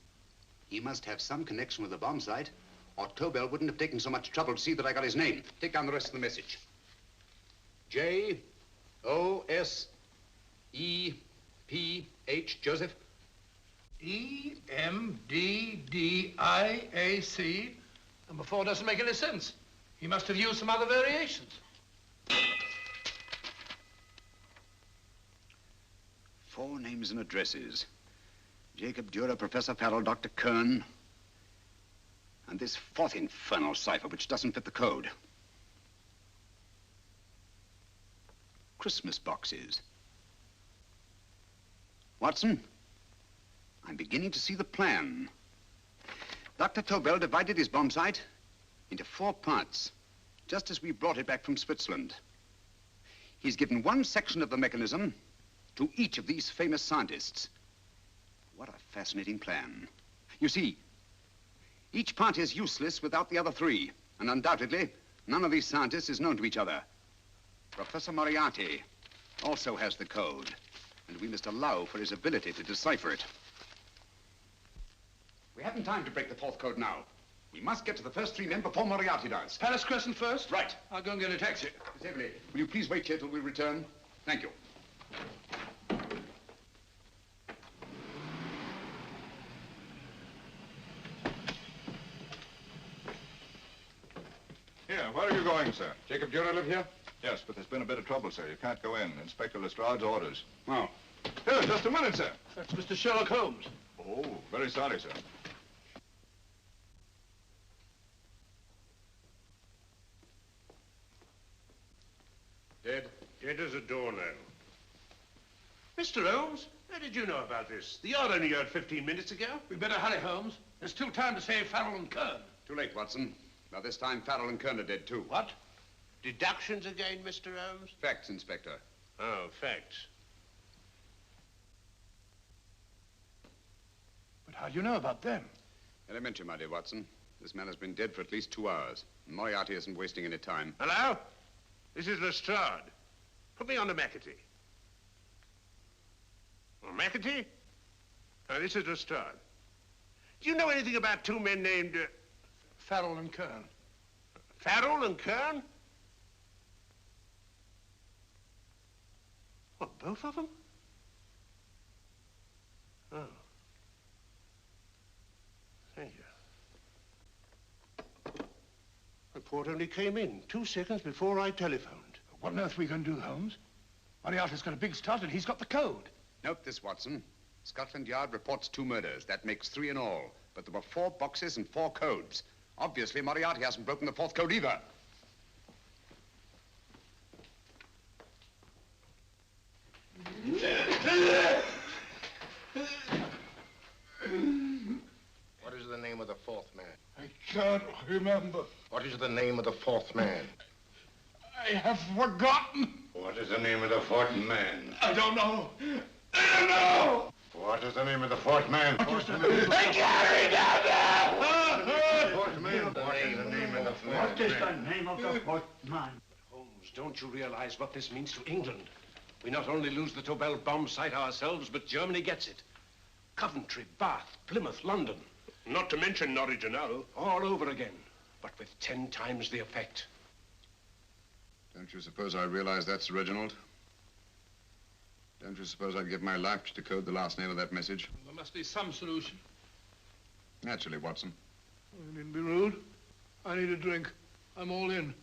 He must have some connection with the bomb site, or Tobel wouldn't have taken so much trouble to see that I got his name. Take down the rest of the message. J-O-S-E-P-H, Joseph. E-M-D-D-I-A-C. Number 4 doesn't make any sense. He must have used some other variations. 4 names and addresses. Jacob Dura, Professor Farrell, Dr. Kern, and this 4th infernal cipher which doesn't fit the code. Christmas boxes. Watson, I'm beginning to see the plan. Dr. Tobel divided his bomb site into 4 parts, just as we brought it back from Switzerland. He's given one section of the mechanism to each of these famous scientists. What a fascinating plan. You see, each part is useless without the other 3, and undoubtedly, none of these scientists is known to each other. Professor Moriarty also has the code, and we must allow for his ability to decipher it. We haven't time to break the 4th code now. We must get to the first 3 men before Moriarty does. Palace Crescent first? Right. I'll go and get a taxi. Miss Everly, will you please wait here till we return? Thank you. Here, where are you going, sir? Jacob Dura live here? Yes, but there's been a bit of trouble, sir. You can't go in. Inspector Lestrade's orders. Oh. Here, just a minute, sir. That's Mr. Sherlock Holmes. Oh, very sorry, sir. Dead? Dead as a doornail. Mr. Holmes, how did you know about this? The yard only heard 15 minutes ago. We better hurry, Holmes. There's still time to save Farrell and Kern. Too late, Watson. By this time, Farrell and Kern are dead, too. What? Deductions again, Mr. Holmes? Facts, Inspector. Oh, facts. But how do you know about them? Elementary, my dear Watson. This man has been dead for at least 2 hours. Moriarty isn't wasting any time. Hello? This is Lestrade. Put me on to McAtee. Oh, McAtee? Oh, this is Lestrade. Do you know anything about 2 men named... Farrell and Kern. Farrell and Kern? What, both of them? Oh. Thank you. Report only came in 2 seconds before I telephoned. What on earth are we going to do, Holmes? Moriarty's got a big start and he's got the code. Note this, Watson. Scotland Yard reports 2 murders. That makes 3 in all. But there were 4 boxes and 4 codes. Obviously, Moriarty hasn't broken the 4th code either. What is the name of the 4th man? I can't remember. What is the name of the 4th man? I have forgotten. What is the name of the 4th man? I don't know. I don't know. What is the name of the 4th man? I can't remember. Fourth man. What is the name of the 4th man? What is the name of the 4th man? Holmes, don't you realize what this means to England? We not only lose the Tobel bomb site ourselves, but Germany gets it. Coventry, Bath, Plymouth, London. Not to mention Norwich and Hull. All over again, but with 10 times the effect. Don't you suppose I realize that's Reginald? Don't you suppose I'd give my life to decode the last name of that message? There must be some solution. Naturally, Watson. You needn't be rude. I need a drink. I'm all in.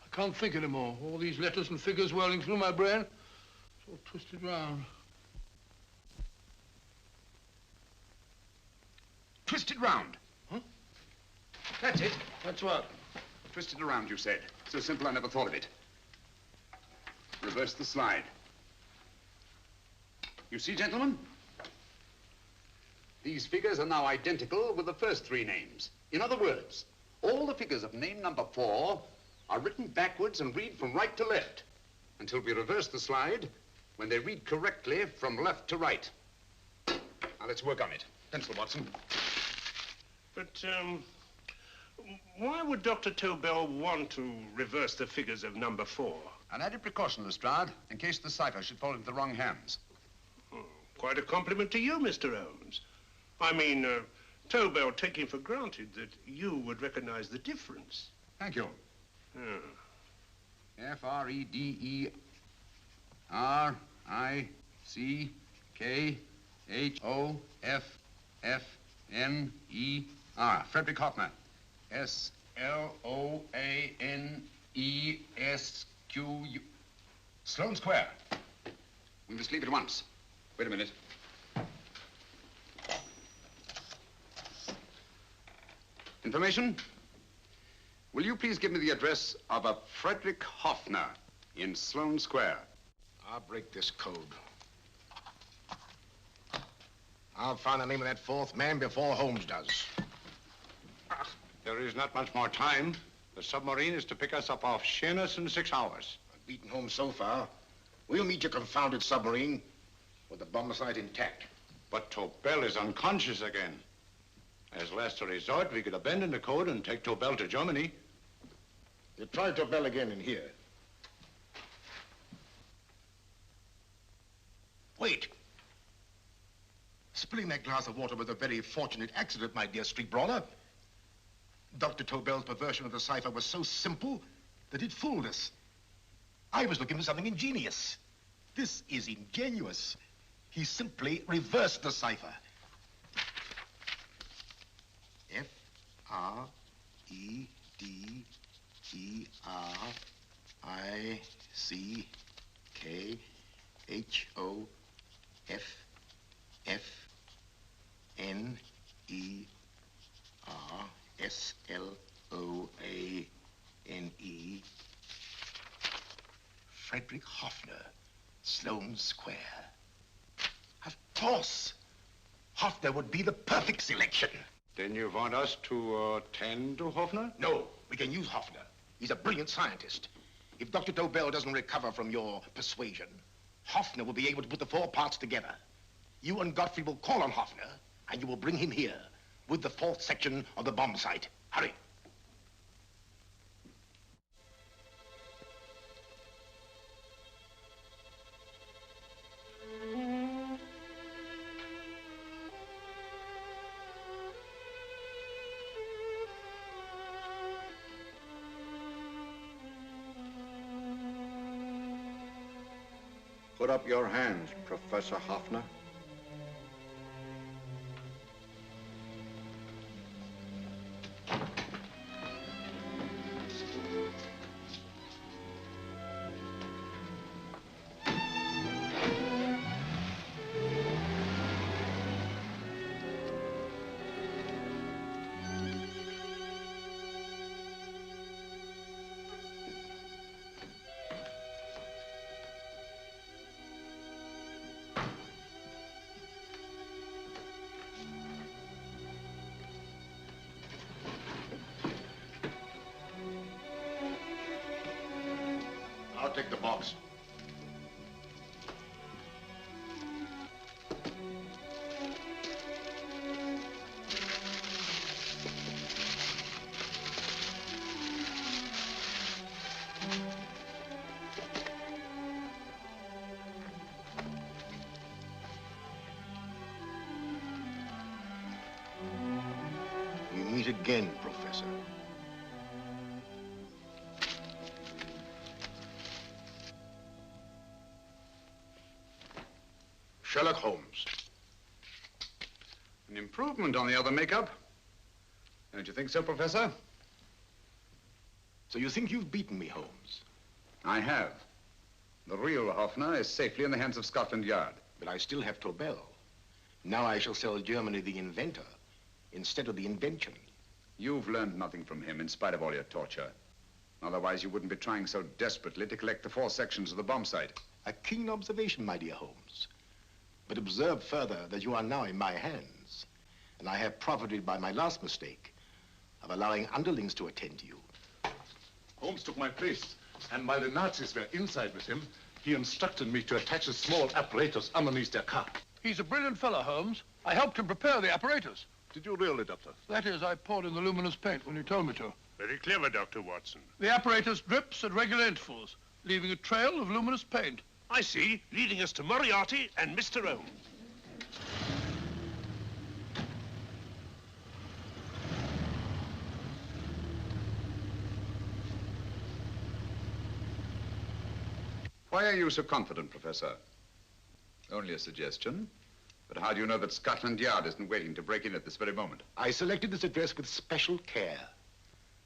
I can't think anymore. All these letters and figures whirling through my brain. It's all twisted round. Twisted round. Huh? That's it. That's what? Twisted around, you said. So simple, I never thought of it. Reverse the slide. You see, gentlemen? These figures are now identical with the first 3 names. In other words, all the figures of name number 4 are written backwards and read from right to left until we reverse the slide when they read correctly from left to right. Now, let's work on it. Pencil, Watson. But, why would Dr. Tobel want to reverse the figures of number 4? An added precaution, Lestrade, in case the cipher should fall into the wrong hands. Oh, quite a compliment to you, Mr. Holmes. I mean, Tobel taking for granted that you would recognize the difference. Thank you. F-R-E-D-E-R-I-C-K-H-O-F-F-N-E-R. Frederick Hoffner. S-L-O-A-N-E-S-Q-U. Sloane Square. We must leave at once. Wait a minute. Information? Will you please give me the address of a Frederick Hoffner in Sloane Square? I'll break this code. I'll find the name of that fourth man before Holmes does. There is not much more time. The submarine is to pick us up off Sheerness in 6 hours. I've beaten Holmes so far. We'll meet your confounded submarine with the bomb site intact. But Tobel is unconscious again. As last resort, we could abandon the code and take Tobel to Germany. You try Tobel again in here. Wait. Spilling that glass of water was a very fortunate accident, my dear street brawler. Dr. Tobel's perversion of the cipher was so simple that it fooled us. I was looking for something ingenious. This is ingenuous. He simply reversed the cipher. F-R-E-D-E-R-I-C-K-H-O-F-F-N-E-R. Frederick Hoffner, Sloane Square. Of course. Hoffner would be the perfect selection. Then you want us to tend to Hoffner? No, we can use Hoffner. He's a brilliant scientist. If Dr. Tobel doesn't recover from your persuasion, Hoffner will be able to put the 4 parts together. You and Godfrey will call on Hoffner, and you will bring him here with the 4th section of the bomb site. Hurry. Put up your hands, Professor Hoffner. I'll take the box. We meet again, Professor. Sherlock Holmes. An improvement on the other makeup. Don't you think so, Professor? So you think you've beaten me, Holmes? I have. The real Hoffner is safely in the hands of Scotland Yard. But I still have Tobel. Now I shall sell Germany the inventor instead of the invention. You've learned nothing from him in spite of all your torture. Otherwise, you wouldn't be trying so desperately to collect the 4 sections of the bomb site. A keen observation, my dear Holmes. But observe further that you are now in my hands, and I have profited by my last mistake of allowing underlings to attend to you. Holmes took my place, and while the Nazis were inside with him, he instructed me to attach a small apparatus underneath their car. He's a brilliant fellow, Holmes. I helped him prepare the apparatus. Did you really, Doctor? That is, I poured in the luminous paint when you told me to. Very clever, Dr. Watson. The apparatus drips at regular intervals. leaving a trail of luminous paint. I see, leading us to Moriarty and Mr. Holmes. Why are you so confident, Professor? Only a suggestion. But how do you know that Scotland Yard isn't waiting to break in at this very moment? I selected this address with special care.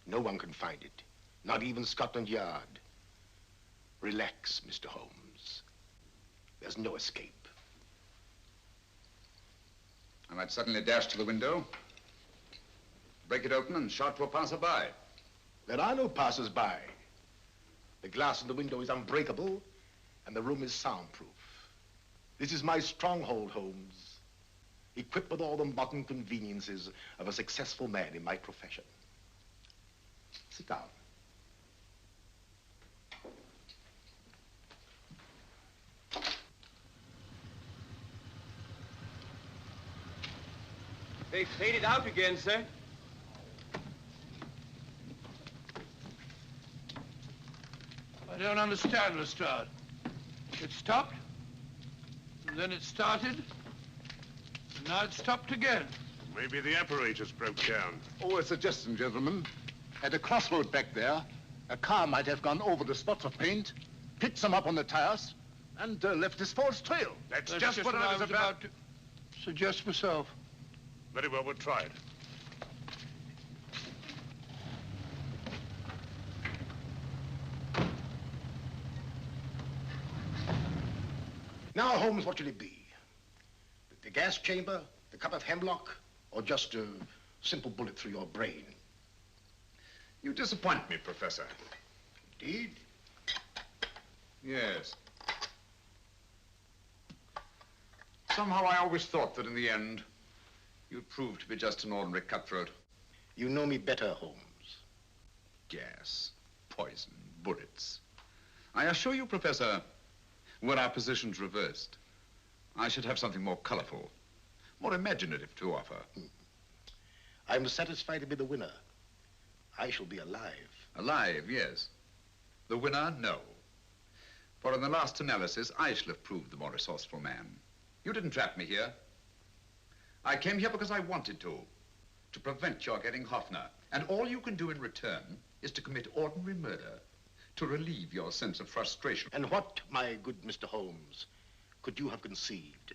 No one can find it, not even Scotland Yard. Relax, Mr. Holmes. There's no escape. I might suddenly dash to the window, break it open, and shout to a passerby. There are no passers-by. The glass in the window is unbreakable, and the room is soundproof. This is my stronghold, Holmes, equipped with all the modern conveniences of a successful man in my profession. Sit down. They faded out again, sir. I don't understand, Lestrade. It stopped, and then it started, and now it stopped again. Maybe the apparatus broke down. Oh, a suggestion, gentlemen. At a crossroad back there, a car might have gone over the spots of paint, picked some up on the tires, and left this false trail. That's just what I was about to suggest myself. Very well, we'll try it. Now, Holmes, what should it be? The gas chamber, the cup of hemlock, or just a simple bullet through your brain? You disappoint me, Professor. Indeed? Yes. Somehow I always thought that in the end, you'd prove to be just an ordinary cutthroat. You know me better, Holmes. Gas, poison, bullets. I assure you, Professor, were our positions reversed, I should have something more colorful, more imaginative to offer. I'm satisfied to be the winner. I shall be alive. Alive, yes. The winner, no. For in the last analysis, I shall have proved the more resourceful man. You didn't trap me here. I came here because I wanted to prevent your getting Hoffner. And all you can do in return is to commit ordinary murder to relieve your sense of frustration. And what, my good Mr. Holmes, could you have conceived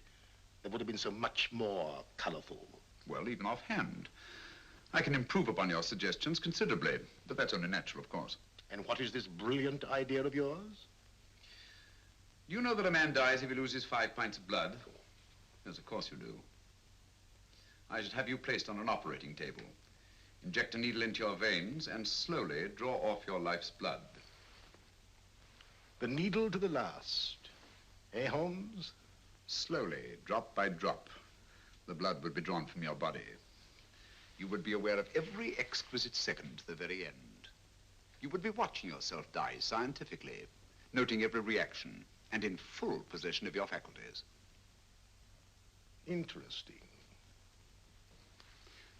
that would have been so much more colorful? Well, even offhand, I can improve upon your suggestions considerably, but that's only natural, of course. And what is this brilliant idea of yours? You know that a man dies if he loses 5 pints of blood? Yes, of course you do. I should have you placed on an operating table, inject a needle into your veins, and slowly draw off your life's blood. The needle to the last. Eh, Holmes? Slowly, drop by drop, the blood would be drawn from your body. You would be aware of every exquisite second to the very end. You would be watching yourself die scientifically, noting every reaction, and in full possession of your faculties. Interesting.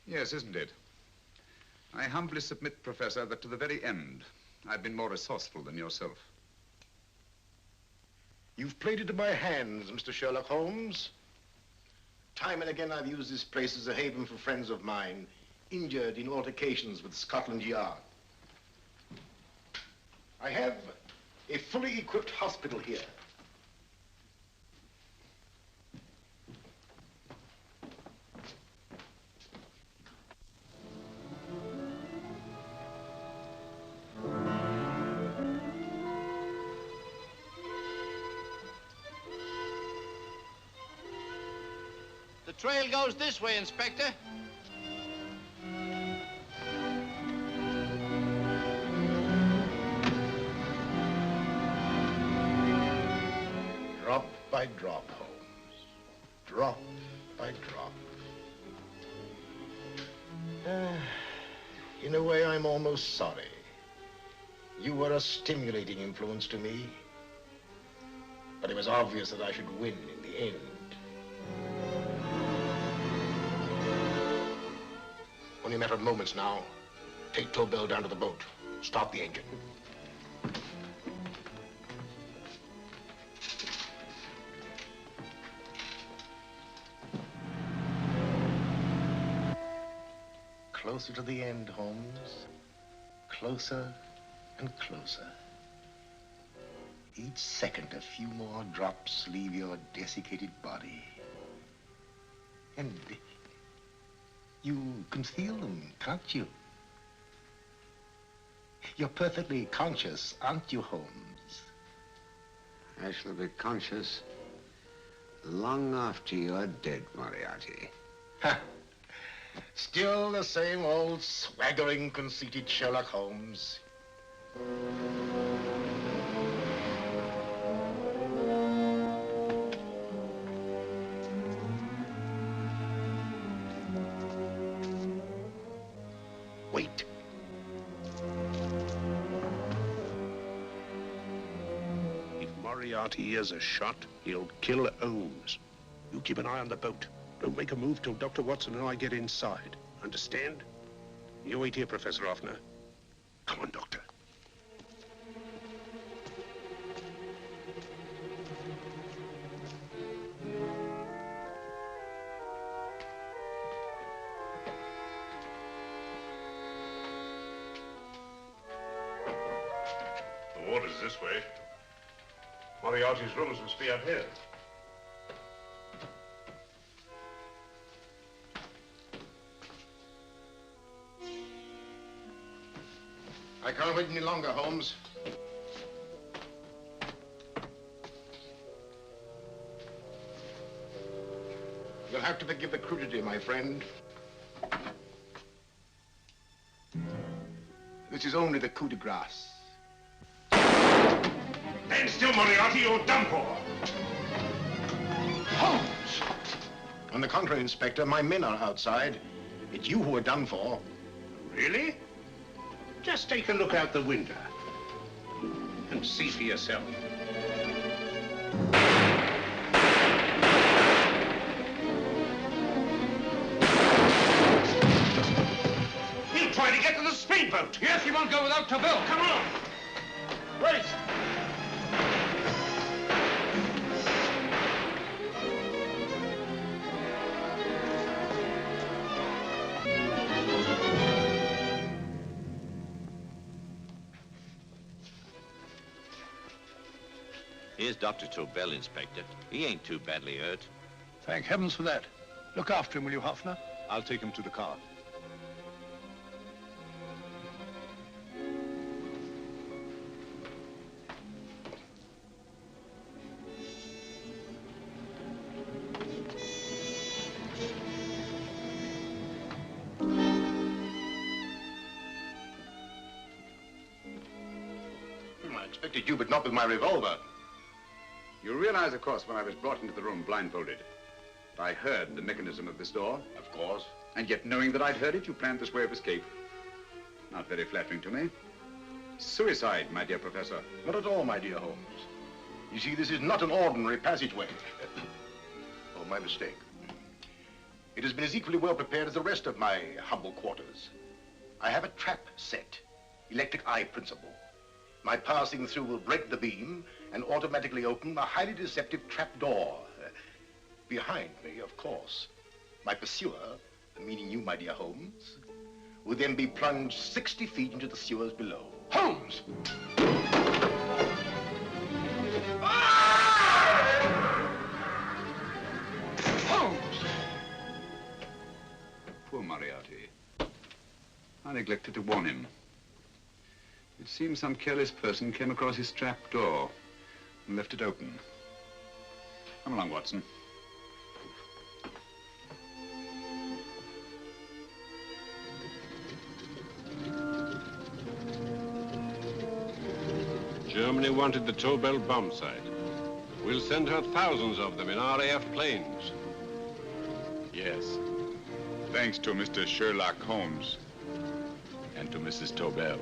Yes, isn't it? I humbly submit, Professor, that to the very end, I've been more resourceful than yourself. You've played into my hands, Mr. Sherlock Holmes. Time and again, I've used this place as a haven for friends of mine, injured in altercations with Scotland Yard. I have a fully equipped hospital here. The trail goes this way, Inspector. Drop by drop, Holmes. Drop by drop. In a way, I'm almost sorry. You were a stimulating influence to me. But it was obvious that I should win in the end. Only a matter of moments now. Take Tobel down to the boat. Start the engine. closer to the end, Holmes. Closer and closer. Each second, a few more drops leave your desiccated body. And you can feel them, can't you? You're perfectly conscious, aren't you, Holmes? I shall be conscious long after you're dead, Moriarty. Ha! Still the same old swaggering, conceited Sherlock Holmes. Wait. If Moriarty hears a shot, he'll kill Holmes. You keep an eye on the boat. Don't make a move till Dr. Watson and I get inside. Understand? You wait here, Professor Hoffner. Come on, Doctor. The water's this way. Moriarty's rooms must be out here. I can't wait any longer, Holmes. You'll have to forgive the crudity, my friend. This is only the coup de grace. Stand still, Moriarty, you're done for. Holmes! On the contrary, Inspector, my men are outside. It's you who are done for. Really? Just take a look out the window and see for yourself. He'll try to get to the speedboat. Yes, he won't go without Tobel. Come on. Wait. Here's Dr. Tobel, Inspector. He ain't too badly hurt. Thank heavens for that. Look after him, will you, Hoffner? I'll take him to the car. I expected you, but not with my revolver. You realize, of course, when I was brought into the room blindfolded, that I heard the mechanism of this door? Of course. And yet, knowing that I'd heard it, you planned this way of escape. Not very flattering to me. Suicide, my dear Professor. Not at all, my dear Holmes. You see, this is not an ordinary passageway. Oh, my mistake. It has been as equally well prepared as the rest of my humble quarters. I have a trap set, electric eye principle. My passing through will break the beam and automatically open a highly deceptive trap door. Behind me, of course, my pursuer, meaning you, my dear Holmes, will then be plunged 60 feet into the sewers below. Holmes! Holmes! Poor Moriarty. I neglected to warn him. It seems some careless person came across his trap door and left it open. Come along, Watson. Germany wanted the Tobel bomb site. We'll send her thousands of them in RAF planes. Yes. Thanks to Mr. Sherlock Holmes and to Mrs. Tobel.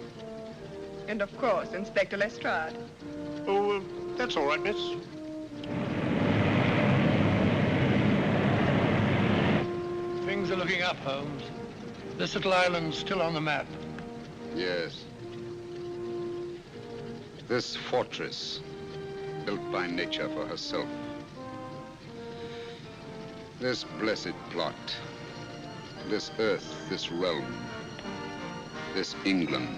And of course, Inspector Lestrade. Oh, that's all right, miss. Things are looking up, Holmes. This little island's still on the map. Yes. This fortress, built by nature for herself. This blessed plot. This earth, this realm. this England.